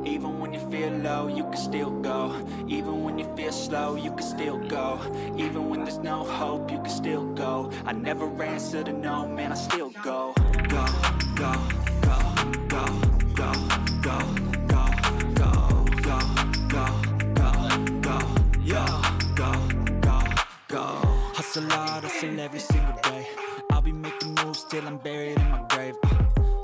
Even when you feel low, you can still go. Even when you feel slow, you can still go. Even when there's no hope, you can still go. I never answer to no, man, I still go. Go, go, go, go, go, go, go, go, go, go, go, go, yo, go, go, go. Hustle hard, hustle every single day. I'll be making moves till I'm buried in my grave.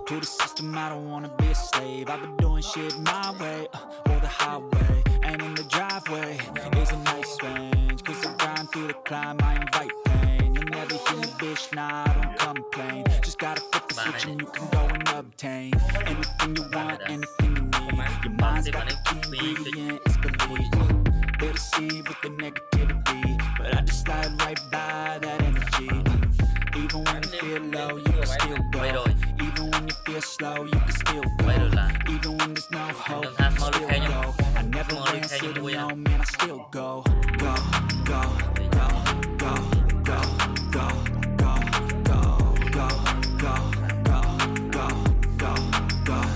To the system, I don't wanna be a slave. I've been doing shit my way, or the highway. And in the driveway is a nice range. Cause I grind through the climb, I invite pain. You'll never hear me, bitch, nah, I don't complain. Just gotta flip the switch and you can go and obtain anything you want, anything you need. Your mind's got the key ingredient, it's belief. They deceive with the negativity, but I just slide right by that energy. Even when you feel low, you can still go. Even when you feel slow, you can still go. Even when there's no hope, you can still go. I never answer to no, man, I still go. Go, go, go, go, go, go, go, go, go, go, go, go, go, go, go,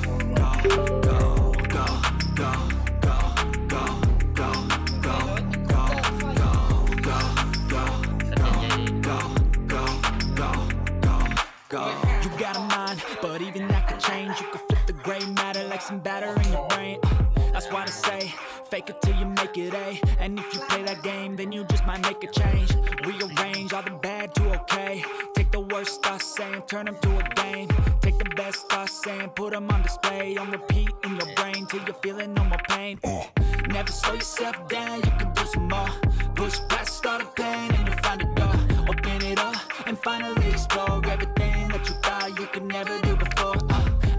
go, go, go. You got a mind, but even that could change. You could flip the gray matter like some batter in your brain. That's why they say, fake it till you make it A. And if you play that game, then you just might make a change. Rearrange all the bad to okay. Take the worst thoughts saying, turn them to a game. Take the best thoughts saying, put them on display. On repeat in your brain till you're feeling no more pain. Never slow yourself down, you can do some more. Push past all the pain and you'll find a door. Open it up and finally explore everything that you thought you could never do before.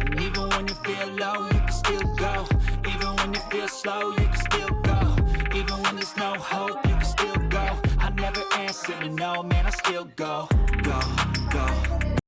And even when you feel low, you can still go. Even when you feel slow, you can still go. Even when there's no hope, you can still go. I never answer to no, man, I still go. Go, go.